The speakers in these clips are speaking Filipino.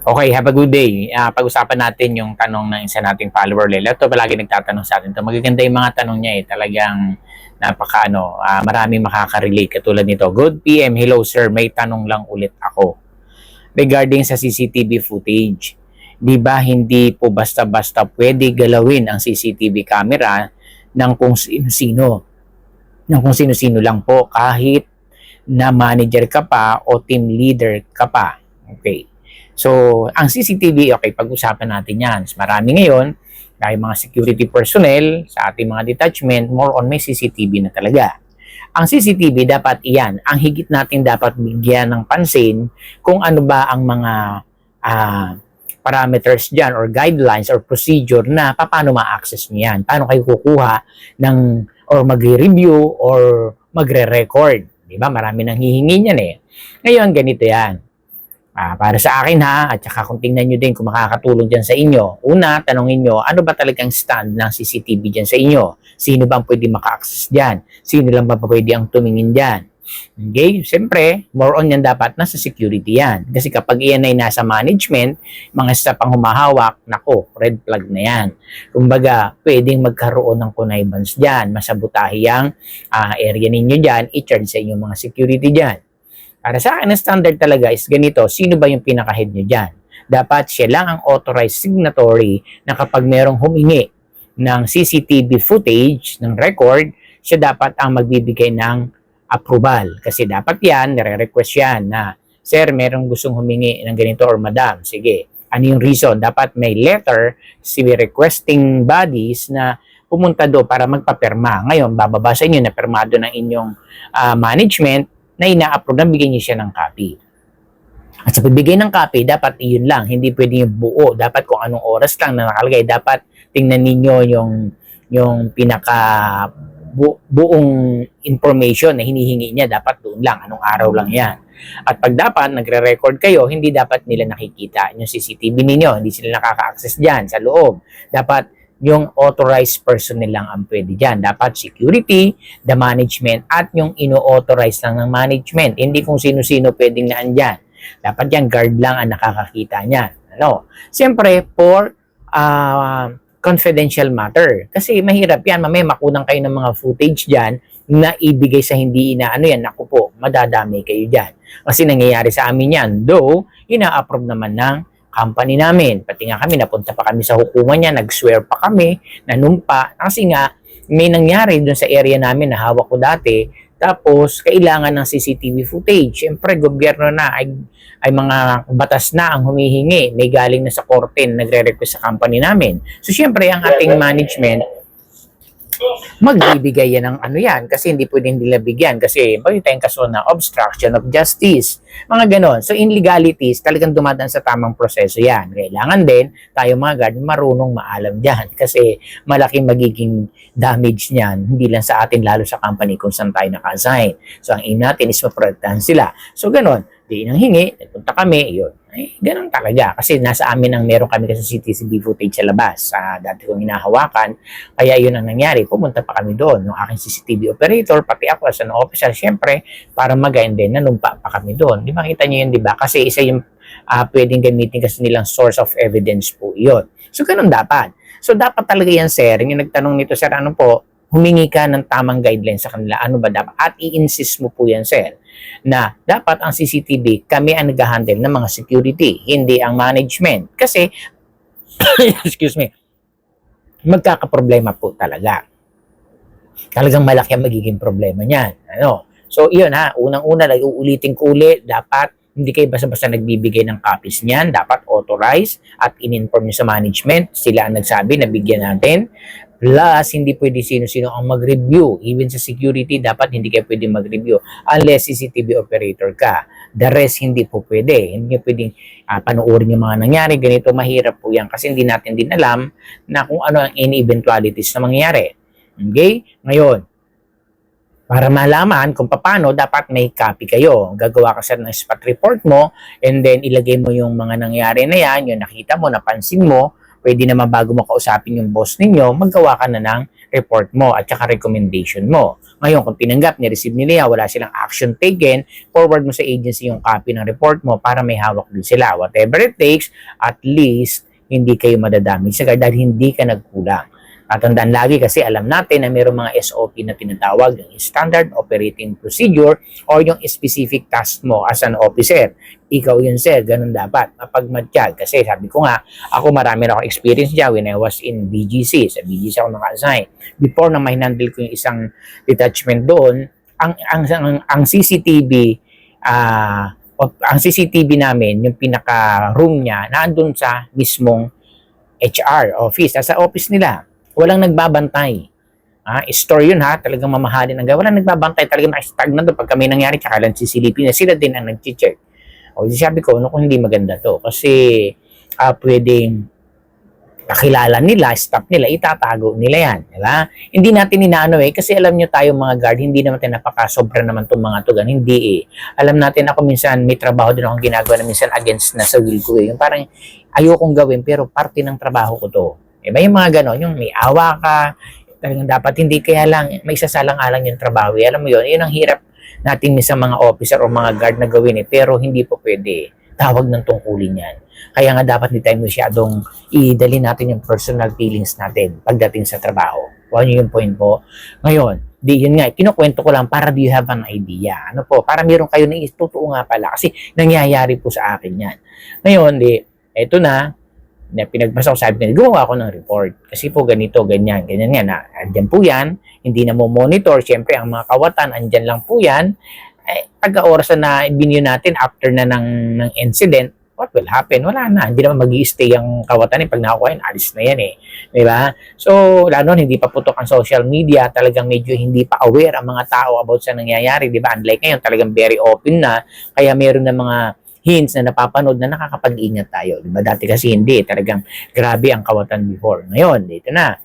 Okay, have a good day. Pag-usapan natin yung tanong ng isa nating follower, Lela. Ito palagi nagtatanong sa atin. Ito, magaganda yung mga tanong niya eh. Talagang maraming makaka-relate katulad nito. Good PM, hello sir, may tanong lang ulit ako. Regarding sa CCTV footage, di ba hindi po basta-basta pwede galawin ang CCTV camera ng kung sino-sino? Ng kung sino-sino lang po, kahit na manager ka pa o team leader ka pa. Okay. So, ang CCTV, okay, pag-usapan natin yan. Marami ngayon, dahil mga security personnel sa ating mga detachment, more on may CCTV na talaga. Ang CCTV dapat iyan. Ang higit natin dapat bigyan ng pansin kung ano ba ang mga parameters dyan or guidelines or procedure na paano ma-access nyo yan. Paano kayo kukuha ng or magre-review or magre-record. Diba? Marami nang hihingi niyan eh. Ngayon, ganito yan. Para sa akin ha, at saka kung tingnan nyo din kung makakatulong dyan sa inyo. Una, tanongin nyo, ano ba talagang stand ng CCTV dyan sa inyo? Sino ba ang pwede maka-access dyan? Sino lang ba pwede ang tumingin dyan? Okay? Siyempre, more on yan dapat nasa security yan. Kasi kapag iyan ay nasa management, mga staff ang humahawak, nako, red flag na yan. Kumbaga, pwedeng magkaroon ng connivance dyan, masabutahi ang area ninyo dyan, i-charge sa inyong mga security dyan. Para sa akin, ang standard talaga is ganito, sino ba yung pinaka-head nyo dyan? Dapat siya lang ang authorized signatory na kapag merong humingi ng CCTV footage, ng record, siya dapat ang magbibigay ng approval. Kasi dapat yan, nire-request yan na, sir, merong gustong humingi ng ganito or madam, sige. Ano yung reason? Dapat may letter si requesting bodies na pumunta do para magpapirma. Ngayon, bababa sa inyo na pirmado ng inyong management na ina-approve na bigyan niyo siya ng copy. At sa pagbigay ng copy, dapat iyon lang. Hindi pwede yung buo. Dapat kung anong oras lang na nakalagay. Dapat tingnan ninyo yung pinaka buong information na hinihingi niya. Dapat doon lang. Anong araw lang yan. At pag dapat nagre-record kayo, hindi dapat nila nakikita yung CCTV ninyo. Hindi sila nakaka-access dyan sa loob. Dapat yung authorized personnel lang ang pwede dyan. Dapat security, the management, at yung ino-authorize lang ng management. Hindi kung sino-sino pwedeng naandyan. Dapat yan, guard lang ang nakakakita niyan. Ano? Siyempre, for confidential matter. Kasi mahirap yan. Mamaya makunang kayo ng mga footage dyan na ibigay sa hindi inaano yan. Naku po, madadami kayo dyan. Kasi nangyayari sa amin yan. Though, ina-approve naman ng company namin. Pati nga kami, napunta pa kami sa hukuman niya, nag-swear pa kami, nanumpa. Kasi nga, may nangyari dun sa area namin na hawak ko dati, tapos kailangan ng CCTV footage. Siyempre, gobyerno na, ay mga batas na ang humihingi. May galing na sa korte, nagre-request sa company namin. So, siyempre, ang ating management, magbibigay yan ng ano yan kasi hindi pwedeng nila bigyan kasi pwede tayong kaso na obstruction of justice, mga ganon. So in legalities, talagang dumadaan sa tamang proseso yan. Kailangan din tayo mga guard marunong maalam dyan kasi malaking magiging damage niyan, hindi lang sa atin lalo sa company kung saan tayo naka-assign. So ang aim natin is maprotektahan sila. So ganon, di nang hingi, punta kami, yun. Ay, ganun talaga. Kasi nasa amin ang meron kami kasi CCTV footage sa labas. Dati kong hinahawakan. Kaya yun ang nangyari. Pumunta pa kami doon. Yung aking CCTV operator, pati ako as an officer, syempre, para mag-gain din, nanumpa pa kami doon. Di ba kita nyo yun, di ba? Kasi isa yung pwedeng gamitin kasi nilang source of evidence po yun. So, ganun dapat. So, dapat talaga yan, sir. Yung nagtanong nito, sir, ano po, humingi ka ng tamang guidelines sa kanila. Ano ba dapat? At i-insist mo po yan, sir, na dapat ang CCTV, kami ang nag-handle ng mga security, hindi ang management. Kasi, excuse me, magkakaproblema po talaga. Talagang malaki ang magiging problema niyan. Ano? So, yun ha, unang-una, uulitin ko ulit, dapat hindi kayo basta-basta nagbibigay ng copies niyan, dapat authorized at in-inform nyo sa management, sila ang nagsabi na bigyan natin. Plus, hindi pwede sino-sino ang mag-review. Even sa security, dapat hindi kayo pwede mag-review unless CCTV operator ka. The rest, hindi po pwede. Hindi nyo pwedeng panuorin yung mga nangyari. Ganito, mahirap po yan kasi hindi natin din alam na kung ano ang any eventualities na mangyayari. Okay? Ngayon, para malaman kung paano, dapat may copy kayo. Gagawa ka sa ng spot report mo and then ilagay mo yung mga nangyari na yan, yung nakita mo, napansin mo, pwede naman bago mo kausapin yung boss ninyo, maggawa ka na ng report mo at saka recommendation mo. Ngayon, kung tinanggap, ni-receive nila, wala silang action taken, forward mo sa agency yung copy ng report mo para may hawak din sila. Whatever it takes, at least, hindi kayo madadamage sa dahil hindi ka nagkulang. Tatandaan lagi kasi alam natin na mayroong mga SOP na tinatawag, yung Standard Operating Procedure o yung specific task mo as an officer. Ikaw yun, sir, ganun dapat. Mapagmatsyag. Kasi sabi ko nga, ako marami na akong experience dyan when I was in BGC. Sa BGC ako naka-assign. Before na ma-handle ko yung isang detachment doon, ang CCTV, ang CCTV namin, yung pinaka-room niya, naandun sa mismong HR office, sa office nila. Walang nagbabantay. Store yun talagang mamahalin ang walang nagbabantay, talagang nakistag na doon. Pag kami nangyari, tsaka lang sisilipin na sila din ang nag-check. O sabi ko, kung hindi maganda to, kasi pwedeng kakilala nila, staff nila, itatago nila yan. Diba? Hindi natin inaano kasi alam nyo tayo mga guard, hindi naman tayo napaka-sobra naman itong mga to, hindi Alam natin ako minsan, may trabaho din akong ginagawa na minsan against na sa will ko Yung parang ayokong gawin, pero parte ng trabaho ko to. Diba yung mga ganon, yung may awa ka, talagang dapat hindi kaya lang, may sasalang-alang yung trabaho. Alam mo yun ang hirap natin minsan mga officer o mga guard na gawin pero hindi po pwede. Tawag ng tungkulin yan. Kaya nga dapat hindi tayo masyadong idali natin yung personal feelings natin pagdating sa trabaho. Kung ano yung point po. Ngayon, yun nga, kinukwento ko lang para do you have an idea. Ano po, para meron kayo na totoo nga pala. Kasi nangyayari po sa akin yan. Ngayon, eto na pinagbasa ko, sabi ko, gumawa ako ng report. Kasi po ganito, ganyan yan. Andyan po yan, hindi na mo monitor. Siyempre, ang mga kawatan, andyan lang po yan. Pagka-oras na binyo natin after na ng incident, what will happen? Wala na. Hindi naman mag-i-stay ang kawatan. Pag nakakuha yan, alis na yan Diba? So, lalo hindi pa putok ang social media. Talagang medyo hindi pa aware ang mga tao about sa nangyayari. Diba? Unlike ngayon, talagang very open na. Kaya meron na mga hints na napapanood na nakakapag-ingat tayo. Diba? Dati kasi hindi. Talagang grabe ang kawatan before. Ngayon, dito na.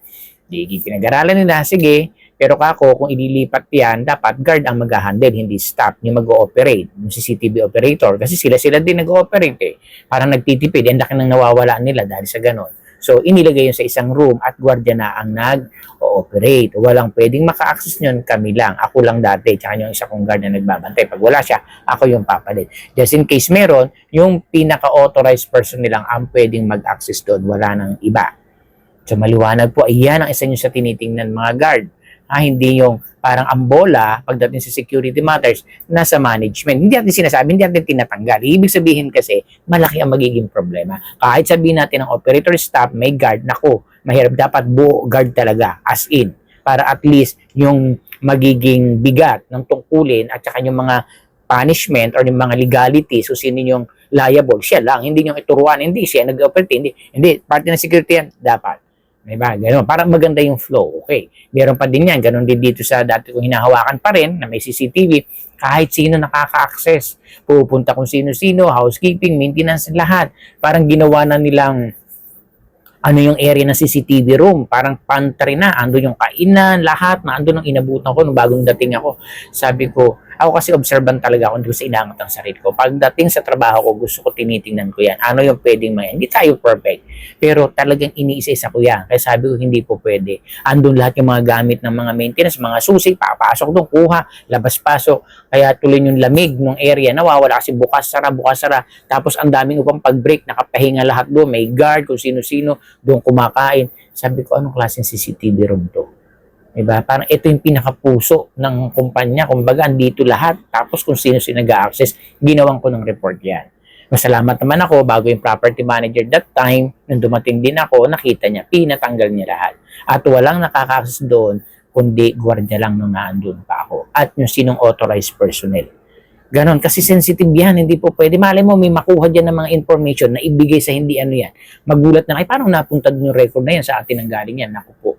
Pinag-aralan nila, sige. Pero kako, kung ililipat yan, dapat guard ang mag-handle, hindi staff yung mag-ooperate. Yung CCTV operator. Kasi sila din nag-ooperate Parang nagtitipid. Ang laki nang nawawala nila dahil sa ganon. So, inilagay yun sa isang room at gwardiya na ang nag-ooperate. Walang pwedeng maka-access nyon, kami lang. Ako lang dati, tsaka yung isa kong guard na nagbabantay. Pag wala siya, ako yung papalit. Just in case meron, yung pinaka-authorized person nilang ang pwedeng mag-access doon. Wala nang iba. So, maliwanag po, iyan ang isa nyo sa tinitingnan mga guard. Hindi yung parang ambola pagdating sa security matters nasa management. Hindi natin sinasabi, hindi natin tinatanggal. Ibig sabihin kasi, malaki ang magiging problema. Kahit sabihin natin ang operator staff, may guard, nako, mahirap dapat buo guard talaga, as in. Para at least yung magiging bigat ng tungkulin at saka yung mga punishment or yung mga legalities, so sino yung liable, siya lang, hindi yung ituruan, hindi siya nag-operate, hindi, parte ng security yan, dapat. Diba? Ganun. Para maganda yung flow. Okay. Meron pa din yan. Ganun din dito sa dati kong hinahawakan pa rin na may CCTV. Kahit sino nakaka-access. Pupunta kung sino-sino, housekeeping, maintenance, lahat. Parang ginawa na nilang yung area ng CCTV room. Parang pantry na. Andun yung kainan, lahat. Andun ang inabutan ko nung bagong dating ako. Sabi ko, ako kasi observant talaga ako, hindi ko sa inangat ang sarili ko. Pagdating sa trabaho ko, gusto ko tinitingnan ko yan. Ano yung pwedeng Hindi tayo perfect. Pero talagang iniisa-isa ko yan. Kaya sabi ko, hindi po pwede. Andun lahat yung mga gamit ng mga maintenance, mga susi, papasok doon, kuha, labas-pasok. Kaya tuloy yung lamig ng area, nawawala kasi bukas-sara. Tapos ang daming upang pag-break, nakapahinga lahat doon. May guard, kung sino-sino, doon kumakain. Sabi ko, anong klaseng CCTV room to? Diba? Parang ito yung pinakapuso ng kumpanya. Kumbaga, andito lahat. Tapos kung sino-sino nag-access, ginawan ko ng report yan. Masalamat naman ako, bago yung property manager that time, nung dumating din ako, nakita niya, pinatanggal niya lahat. At walang nakaka-access doon, kundi gwardiya lang nung naandun pa ako. At yung sinong authorized personnel. Ganon, kasi sensitive yan, hindi po pwede. Malay mo, may makuha dyan ng mga information na ibigay sa hindi yan. Magulat na, ay paano napunta dun yung record na yan sa atin ang galing yan? Naku po.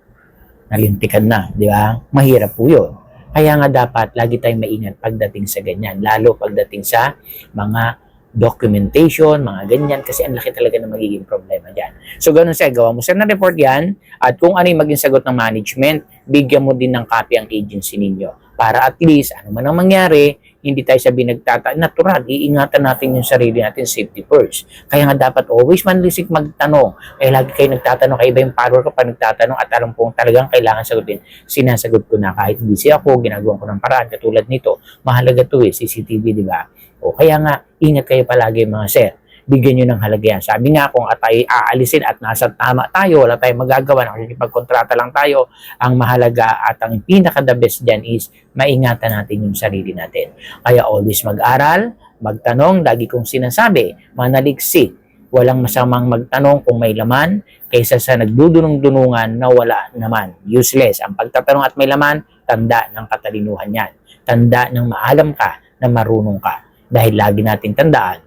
Nalintikan na, di ba? Mahirap po yun. Kaya nga dapat lagi tayong maingat pagdating sa ganyan, lalo pagdating sa mga documentation, mga ganyan, kasi ang laki talaga na magiging problema dyan. So, ganun siya, gawa mo siya ng report yan, at kung ano yung maging sagot ng management, bigyan mo din ng copy ang agency ninyo. Para at least, ano man ang mangyari, hindi tayo sabi natural, iingatan natin yung sarili natin, safety first. Kaya nga dapat always manlisik magtanong. Kaya lagi kayo nagtatanong, kaya iba yung follower ko pa nagtatanong at alam kong talagang kailangan sagutin. Sinasagot ko na kahit busy ako, ginagawa ko ng paraan katulad nito. Mahalaga to CCTV, di ba? O kaya nga, ingat kayo palagi mga sir. Bigyan nyo ng halaga yan. Sabi nga kung tayo aalisin at nasa tama tayo, wala tayong magagawa, nakikipagkontrata lang tayo, ang mahalaga at ang pinaka-the best dyan is maingatan natin yung sarili natin. Kaya always mag-aral, magtanong, lagi kong sinasabi, manaliksik. Walang masamang magtanong kung may laman kaysa sa nagdudunong-dunungan na wala naman. Useless. Ang pagtatanong at may laman, tanda ng katalinuhan yan. Tanda ng maalam ka na marunong ka. Dahil lagi natin tandaan,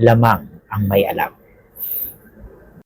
lamang ang may alam.